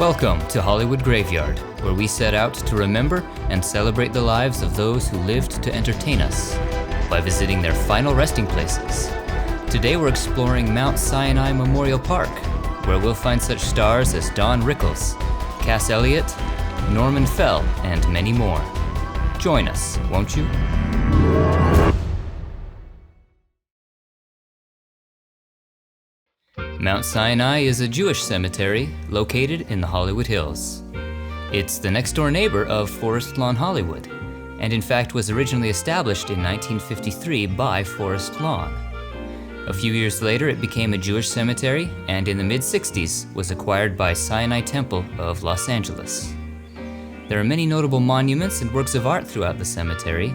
Welcome to Hollywood Graveyard, where we set out to remember and celebrate the lives of those who lived to entertain us by visiting their final resting places. Today we're exploring Mount Sinai Memorial Park, where we'll find such stars as Don Rickles, Cass Elliot, Norman Fell, and many more. Join us, won't you? Mount Sinai is a Jewish cemetery located in the Hollywood Hills. It's the next-door neighbor of Forrest Lawn Hollywood, and in fact was originally established in 1953 by Forrest Lawn. A few years later it became a Jewish cemetery, and in the mid-60s was acquired by Sinai Temple of Los Angeles. There are many notable monuments and works of art throughout the cemetery,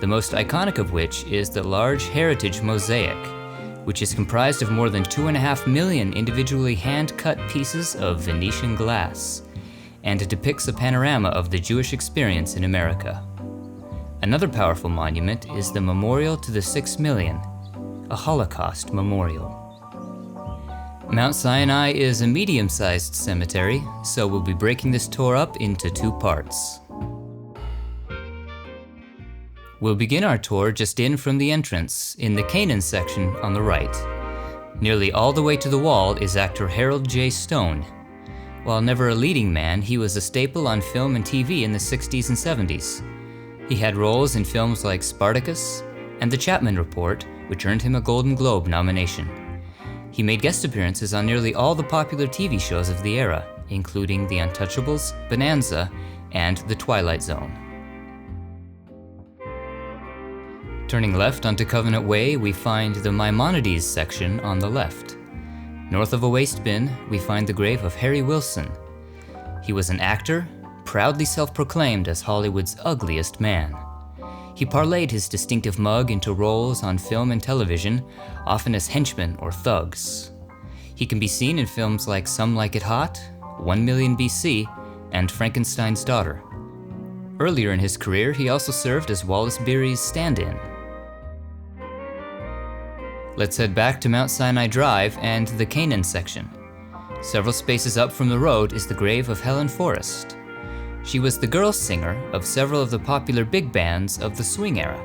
the most iconic of which is the large heritage mosaic, which is comprised of more than 2.5 million individually hand-cut pieces of Venetian glass, and it depicts a panorama of the Jewish experience in America. Another powerful monument is the Memorial to the 6 Million, a Holocaust memorial. Mount Sinai is a medium-sized cemetery, so we'll be breaking this tour up into two parts. We'll begin our tour just in from the entrance, in the Kanan section on the right. Nearly all the way to the wall is actor Harold J. Stone. While never a leading man, he was a staple on film and TV in the 60s and 70s. He had roles in films like Spartacus and The Chapman Report, which earned him a Golden Globe nomination. He made guest appearances on nearly all the popular TV shows of the era, including The Untouchables, Bonanza, and The Twilight Zone. Turning left onto Covenant Way, we find the Maimonides section on the left. North of a waste bin, we find the grave of Harry Wilson. He was an actor, proudly self-proclaimed as Hollywood's ugliest man. He parlayed his distinctive mug into roles on film and television, often as henchmen or thugs. He can be seen in films like Some Like It Hot, 1 Million BC, and Frankenstein's Daughter. Earlier in his career, he also served as Wallace Beery's stand-in. Let's head back to Mount Sinai Drive and the Kanan section. Several spaces up from the road is the grave of Helen Forrest. She was the girl singer of several of the popular big bands of the swing era,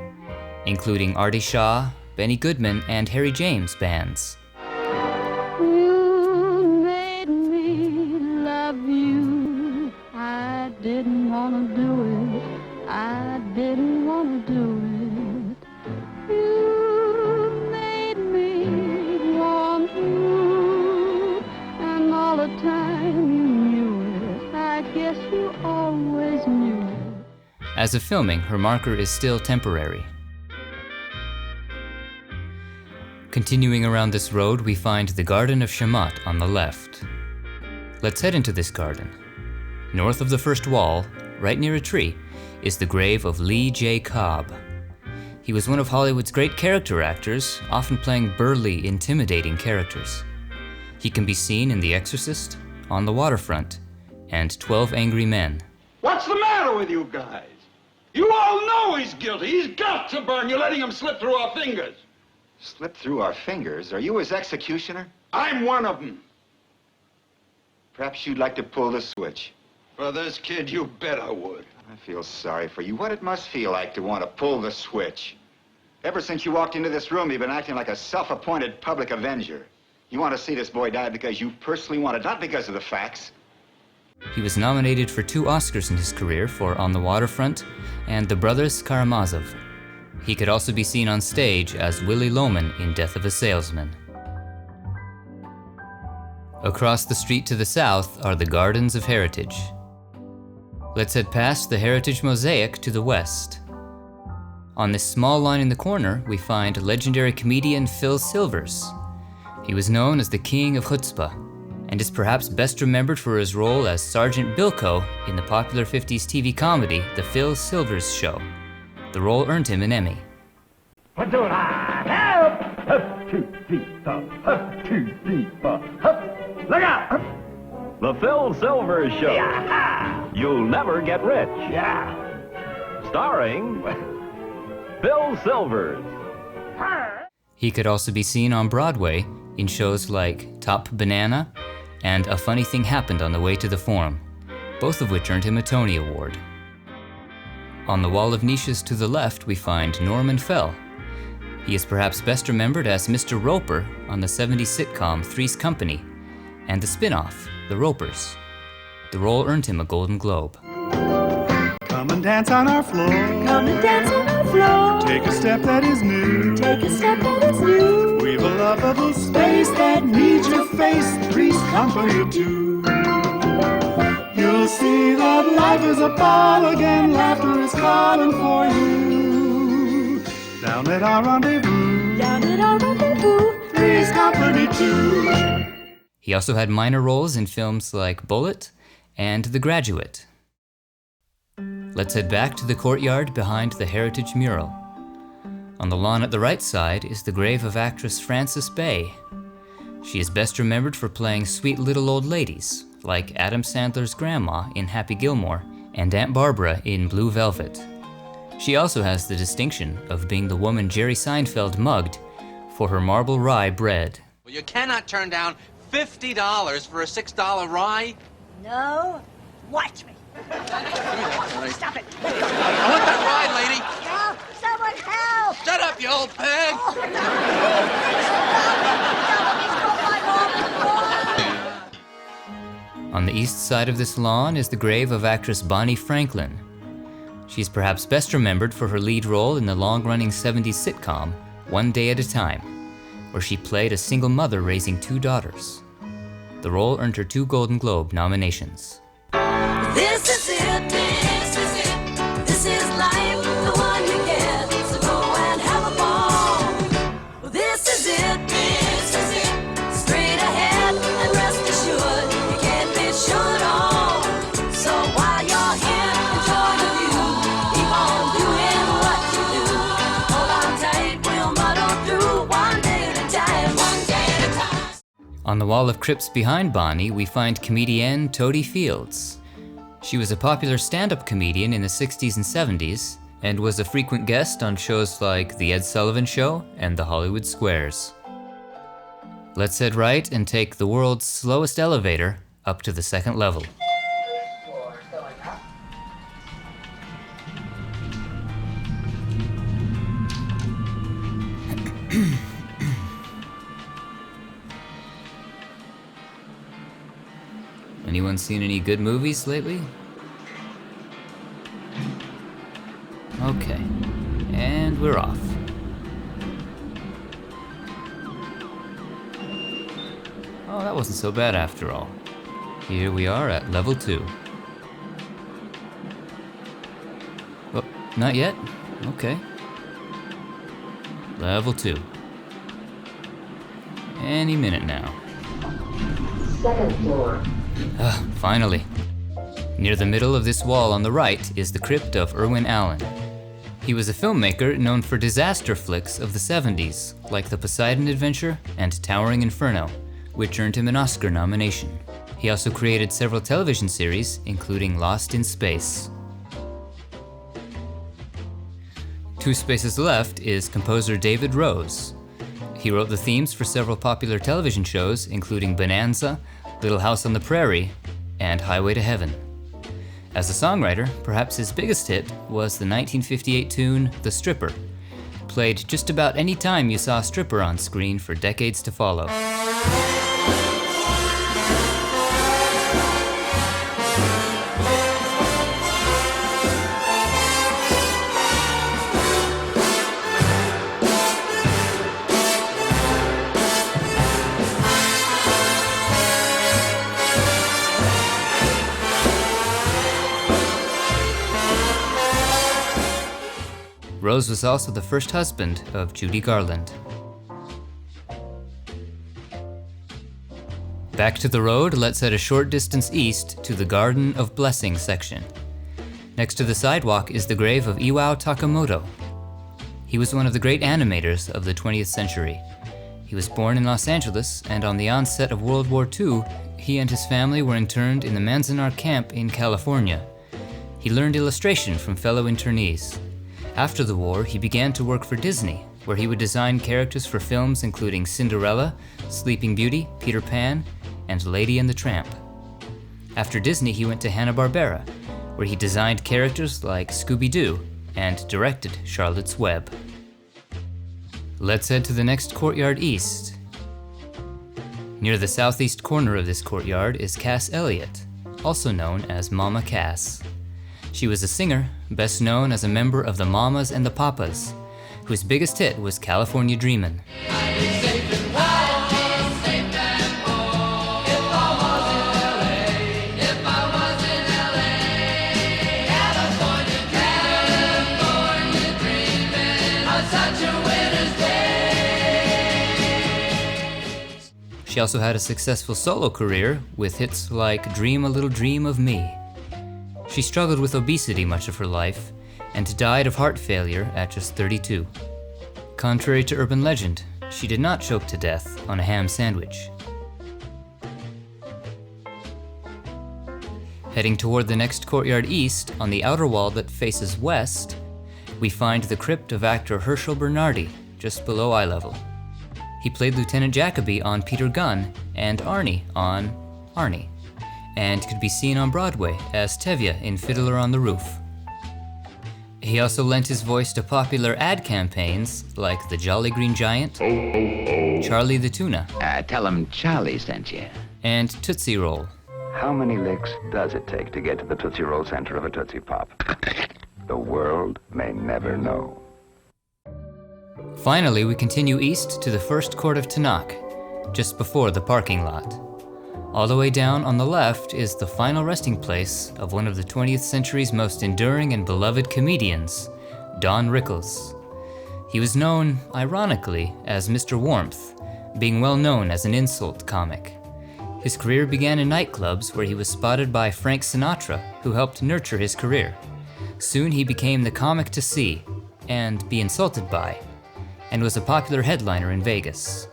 including Artie Shaw, Benny Goodman, and Harry James bands. You made me love you. I didn't want to do it. I didn't want to do it. You made me want you. And all the time you knew it. I guess you always knew it. As of filming, her marker is still temporary. Continuing around this road, we find the Garden of Shemot on the left. Let's head into this garden. North of the first wall, right near a tree, is the grave of Lee J. Cobb. He was one of Hollywood's great character actors, often playing burly, intimidating characters. He can be seen in The Exorcist, On the Waterfront, and 12 Angry Men. What's the matter with you guys? You all know he's guilty. He's got to burn. You're letting him slip through our fingers. Slip through our fingers? Are you his executioner? I'm one of them. Perhaps you'd like to pull the switch. For this kid, you bet I would. I feel sorry for you. What it must feel like to want to pull the switch. Ever since you walked into this room, you've been acting like a self-appointed public avenger. You want to see this boy die because you personally want it, not because of the facts. He was nominated for 2 Oscars in his career for On the Waterfront and The Brothers Karamazov. He could also be seen on stage as Willie Loman in Death of a Salesman. Across the street to the south are the Gardens of Heritage. Let's head past the Heritage Mosaic to the west. On this small line in the corner, we find legendary comedian Phil Silvers. He was known as the King of Chutzpah, and is perhaps best remembered for his role as Sergeant Bilko in the popular 50s TV comedy, The Phil Silvers Show. The role earned him an Emmy. Help! Hup, 2, 3, 4. Hup, 2, 3, 4. Hup! Look out! Hup. The Phil Silvers Show. Yeah. You'll never get rich. Yeah. Starring Phil Silvers. He could also be seen on Broadway in shows like Top Banana, and A Funny Thing Happened on the Way to the Forum, both of which earned him a Tony Award. On the wall of niches to the left, we find Norman Fell. He is perhaps best remembered as Mr. Roper on the 70s sitcom Three's Company, and the spin-off, The Ropers. The role earned him a Golden Globe. Come and dance on our floor. Come and dance on our floor. Take a step that is new. Take a step that is new. We've a lovable space that needs your face. Three's Company too. You'll see that life is a ball again. Laughter is calling for you. Down at our rendezvous. Down at our rendezvous. Three's Company too. He also had minor roles in films like Bullitt and The Graduate. Let's head back to the courtyard behind the Heritage mural. On the lawn at the right side is the grave of actress Frances Bay. She is best remembered for playing sweet little old ladies, like Adam Sandler's grandma in Happy Gilmore and Aunt Barbara in Blue Velvet. She also has the distinction of being the woman Jerry Seinfeld mugged for her marble rye bread. Well, you cannot turn down $50 for a $6 rye. No, watch me. Give me that, Johnny. Stop it. I want that ride, lady. Help! Someone help! Shut up, you old pig. On the east side of this lawn is the grave of actress Bonnie Franklin. She's perhaps best remembered for her lead role in the long-running 70s sitcom One Day at a Time, where she played a single mother raising two daughters. The role earned her 2 Golden Globe nominations. This is it, this is it, this is life, the one you get, so go and have a ball. This is it, straight ahead, and rest assured, you can't be sure at all. So while you're here, enjoy the view, keep on doing what you do. Hold on tight, we'll muddle through, one day at a time, one day at a time. On the wall of crypts behind Bonnie, we find comedienne Totie Fields. She was a popular stand-up comedian in the 60s and 70s, and was a frequent guest on shows like The Ed Sullivan Show and The Hollywood Squares. Let's head right and take the world's slowest elevator up to the 2nd level. Anyone seen any good movies lately? Okay, and we're off. Oh, that wasn't so bad after all. Here we are at level 2. Oh, not yet? Okay. Level 2. Any minute now. 2nd floor. Finally. Near the middle of this wall on the right is the crypt of Irwin Allen. He was a filmmaker known for disaster flicks of the 70s, like The Poseidon Adventure and Towering Inferno, which earned him an Oscar nomination. He also created several television series, including Lost in Space. 2 spaces left is composer David Rose. He wrote the themes for several popular television shows, including Bonanza, Little House on the Prairie, and Highway to Heaven. As a songwriter, perhaps his biggest hit was the 1958 tune The Stripper, played just about any time you saw a stripper on screen for decades to follow. Rose was also the first husband of Judy Garland. Back to the road, let's head a short distance east to the Garden of Blessing section. Next to the sidewalk is the grave of Iwao Takamoto. He was one of the great animators of the 20th century. He was born in Los Angeles, and on the onset of World War II, he and his family were interned in the Manzanar camp in California. He learned illustration from fellow internees. After the war, he began to work for Disney, where he would design characters for films including Cinderella, Sleeping Beauty, Peter Pan, and Lady and the Tramp. After Disney, he went to Hanna-Barbera, where he designed characters like Scooby-Doo and directed Charlotte's Web. Let's head to the next courtyard east. Near the southeast corner of this courtyard is Cass Elliot, also known as Mama Cass. She was a singer, best known as a member of the Mamas and the Papas, whose biggest hit was California Dreamin'. She also had a successful solo career with hits like Dream a Little Dream of Me. She struggled with obesity much of her life and died of heart failure at just 32. Contrary to urban legend, she did not choke to death on a ham sandwich. Heading toward the next courtyard east, on the outer wall that faces west, we find the crypt of actor Herschel Bernardi, just below eye level. He played Lieutenant Jacoby on Peter Gunn and Arnie on Arnie, and could be seen on Broadway as Tevye in Fiddler on the Roof. He also lent his voice to popular ad campaigns like the Jolly Green Giant, Charlie the Tuna, Tell him Charlie sent you. and Tootsie Roll. How many licks does it take to get to the Tootsie Roll center of a Tootsie Pop? The world may never know. Finally, we continue east to the first court of Tanakh, just before the parking lot. All the way down on the left is the final resting place of one of the 20th century's most enduring and beloved comedians, Don Rickles. He was known, ironically, as Mr. Warmth, being well known as an insult comic. His career began in nightclubs where he was spotted by Frank Sinatra, who helped nurture his career. Soon he became the comic to see, and be insulted by, and was a popular headliner in Vegas.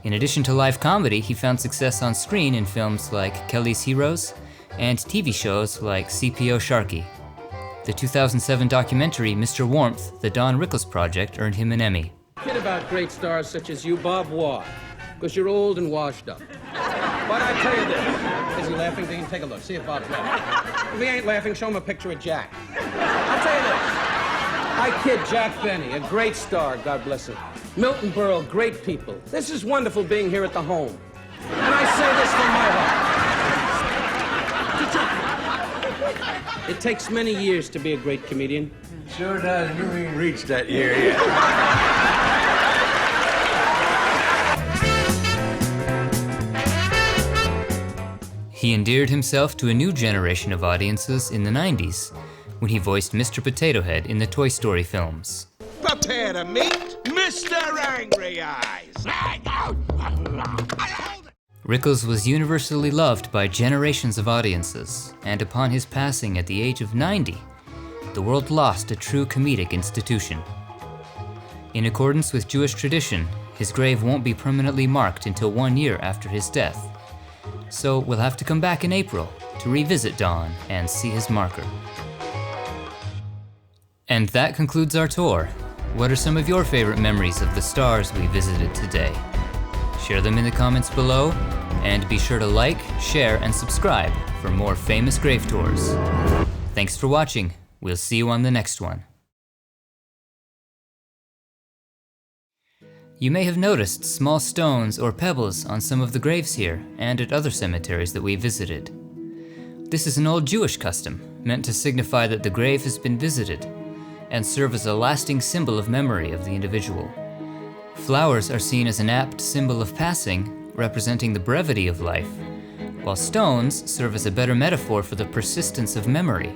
In addition to live comedy, he found success on screen in films like Kelly's Heroes and TV shows like CPO Sharky. The 2007 documentary Mr. Warmth, The Don Rickles Project earned him an Emmy. Kid about great stars such as you, Bob, why? Because you're old and washed up. But I tell you this, is he laughing? Then take a look, see if Bob's laughing. If he ain't laughing, show him a picture of Jack. I'll tell you this. I kid Jack Benny, a great star, God bless him. Milton Berle, great people. This is wonderful being here at the home. And I say this from my heart. It takes many years to be a great comedian. Sure does. You ain't reached that year yet. He endeared himself to a new generation of audiences in the 90s, when he voiced Mr. Potato Head in the Toy Story films. Potato meat, Mr. Angry Eyes. Rickles was universally loved by generations of audiences, and upon his passing at the age of 90, the world lost a true comedic institution. In accordance with Jewish tradition, his grave won't be permanently marked until 1 year after his death. So we'll have to come back in April to revisit Don and see his marker. And that concludes our tour. What are some of your favorite memories of the stars we visited today? Share them in the comments below, and be sure to like, share, and subscribe for more famous grave tours. Thanks for watching. We'll see you on the next one. You may have noticed small stones or pebbles on some of the graves here and at other cemeteries that we visited. This is an old Jewish custom meant to signify that the grave has been visited and serve as a lasting symbol of memory of the individual. Flowers are seen as an apt symbol of passing, representing the brevity of life, while stones serve as a better metaphor for the persistence of memory.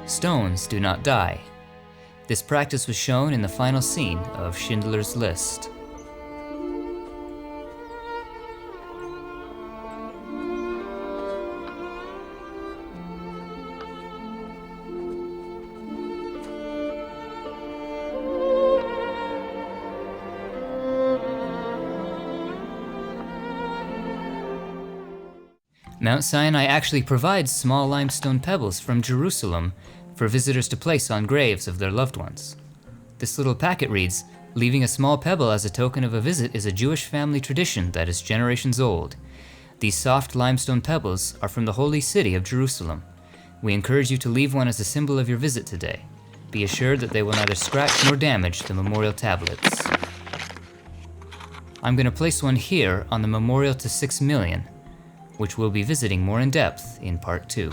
Stones do not die. This practice was shown in the final scene of Schindler's List. Mount Sinai actually provides small limestone pebbles from Jerusalem for visitors to place on graves of their loved ones. This little packet reads, "Leaving a small pebble as a token of a visit is a Jewish family tradition that is generations old. These soft limestone pebbles are from the holy city of Jerusalem. We encourage you to leave one as a symbol of your visit today. Be assured that they will neither scratch nor damage the memorial tablets. I'm going to place one here on the memorial to 6 million, which we'll be visiting more in depth in part 2.